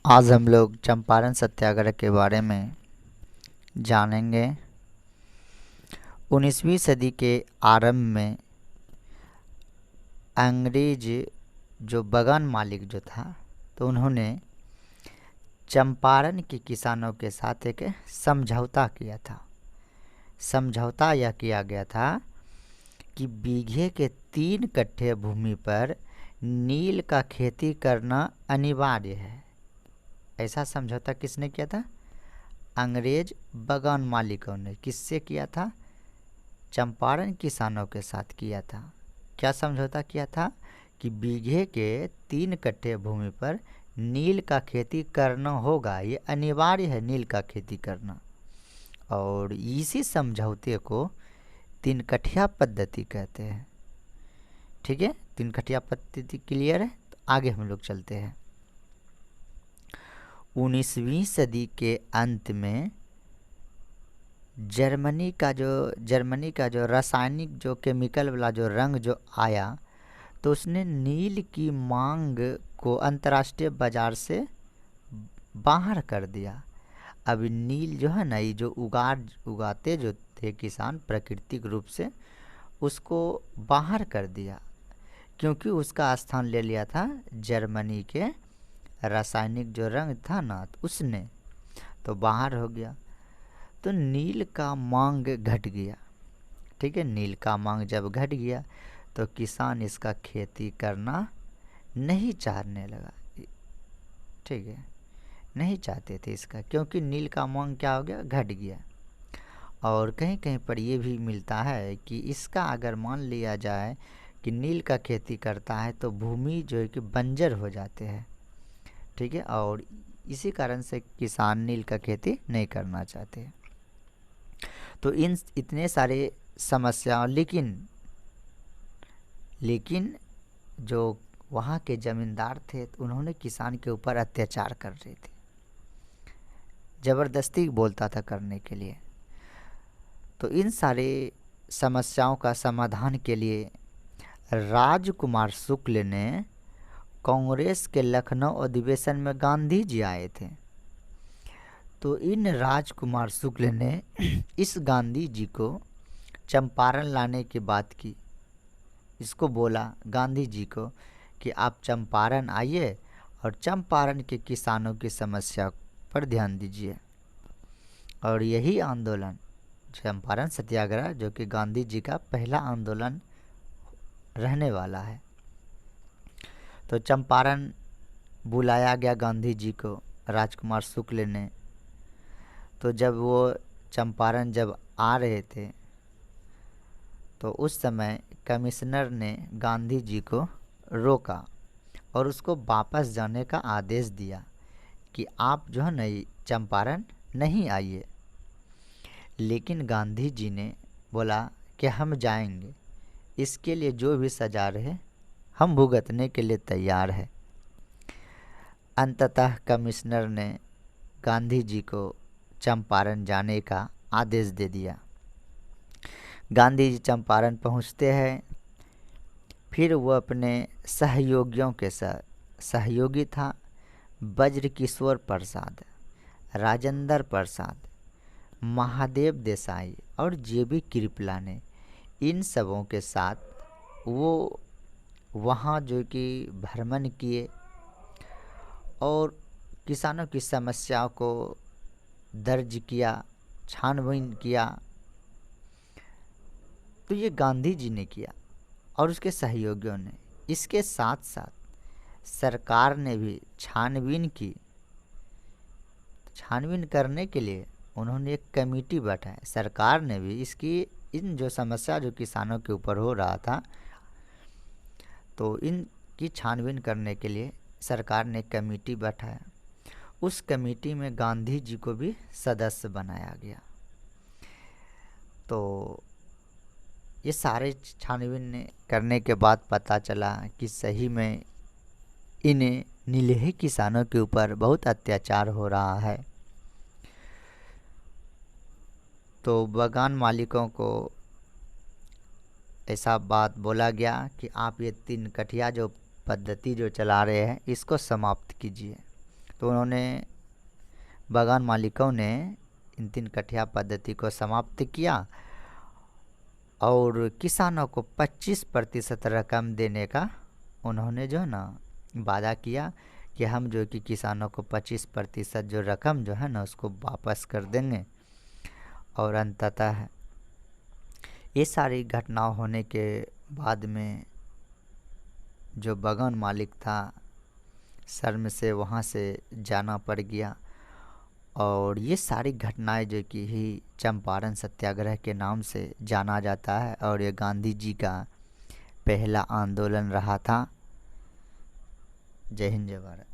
आज हम लोग चंपारण सत्याग्रह के बारे में जानेंगे। 19वीं सदी के आरंभ में अंग्रेज जो बगान मालिक जो था, तो उन्होंने चंपारण के किसानों के साथ एक समझौता किया था। समझौता यह किया गया था कि बीघे के 3 कट्ठे भूमि पर नील का खेती करना अनिवार्य है। ऐसा समझौता किसने किया था? अंग्रेज बगान मालिकों ने। किससे किया था? चंपारण किसानों के साथ किया था। क्या समझौता किया था? कि बीघे के 3 कट्ठे भूमि पर नील का खेती करना होगा, ये अनिवार्य है नील का खेती करना। और इसी समझौते को 3 कठिया पद्धति कहते हैं। ठीक है, 3 कठिया पद्धति क्लियर है? तो आगे हम लोग चलते हैं। 19वीं सदी के अंत में जर्मनी का जो रासायनिक जो केमिकल वाला जो रंग जो आया, तो उसने नील की मांग को अंतर्राष्ट्रीय बाजार से बाहर कर दिया। अब नील जो है ना, ये जो उगाते जो थे किसान प्राकृतिक रूप से, उसको बाहर कर दिया, क्योंकि उसका स्थान ले लिया था जर्मनी के रासायनिक जो रंग था ना, तो उसने तो बाहर हो गया। तो नील का मांग घट गया। ठीक है, नील का मांग जब घट गया तो किसान इसका खेती करना नहीं चाहने लगा। ठीक है, नहीं चाहते थे इसका, क्योंकि नील का मांग क्या हो गया? घट गया। और कहीं कहीं पर ये भी मिलता है कि इसका अगर मान लिया जाए कि नील का खेती करता है तो भूमि जो है कि बंजर हो जाते हैं। ठीक है, और इसी कारण से किसान नील का खेती नहीं करना चाहते। तो इन इतने सारे समस्या, लेकिन जो वहाँ के ज़मींदार थे, तो उन्होंने किसान के ऊपर अत्याचार कर रहे थे, ज़बरदस्ती बोलता था करने के लिए। तो इन सारे समस्याओं का समाधान के लिए राजकुमार शुक्ल ने कांग्रेस के लखनऊ अधिवेशन में गांधी जी आए थे। तो इन राजकुमार शुक्ल ने इस गांधी जी को चंपारण लाने की बात की। इसको बोला गांधी जी को कि आप चंपारण आइए और चंपारण के किसानों की समस्या पर ध्यान दीजिए। और यही आंदोलन चंपारण सत्याग्रह, जो कि गांधी जी का पहला आंदोलन रहने वाला है। तो चंपारण बुलाया गया गांधी जी को राजकुमार शुक्ल ने। तो जब वो चंपारण जब आ रहे थे, तो उस समय कमिश्नर ने गांधी जी को रोका और उसको वापस जाने का आदेश दिया कि आप जो है ना चंपारण नहीं आइए। लेकिन गांधी जी ने बोला कि हम जाएंगे, इसके लिए जो भी सजा रहे हम भुगतने के लिए तैयार है। अंततः कमिश्नर ने गांधी जी को चंपारण जाने का आदेश दे दिया। गांधी जी चंपारण पहुंचते हैं। फिर वो अपने सहयोगियों के साथ, सहयोगी था ब्रजकिशोर प्रसाद, राजेंद्र प्रसाद, महादेव देसाई और जेबी कृपलानी, इन सबों के साथ वो वहाँ जो कि भ्रमण किए और किसानों की समस्याओं को दर्ज किया, छानबीन किया। तो ये गांधी जी ने किया और उसके सहयोगियों ने। इसके साथ साथ सरकार ने भी छानबीन की। छानबीन करने के लिए उन्होंने एक कमेटी बैठाई। सरकार ने भी इसकी इन जो समस्या जो किसानों के ऊपर हो रहा था, तो इनकी छानबीन करने के लिए सरकार ने कमेटी बैठाया। उस कमेटी में गांधी जी को भी सदस्य बनाया गया। तो ये सारे छानबीन करने के बाद पता चला कि सही में इन नीलहे किसानों के ऊपर बहुत अत्याचार हो रहा है। तो बगान मालिकों को ऐसा बात बोला गया कि आप ये 3 कठिया जो पद्धति जो चला रहे हैं, इसको समाप्त कीजिए। तो उन्होंने बागान मालिकों ने इन 3 कठिया पद्धति को समाप्त किया और किसानों को 25% रकम देने का उन्होंने जो है ना वादा किया कि हम जो कि किसानों को 25% जो रकम जो है ना उसको वापस कर देंगे। और अंततः ये सारी घटनाओं होने के बाद में जो बागान मालिक था शर्म से वहाँ से जाना पड़ गया। और ये सारी घटनाएं जो कि ही चंपारण सत्याग्रह के नाम से जाना जाता है और ये गांधी जी का पहला आंदोलन रहा था। जय हिंद जय भारत।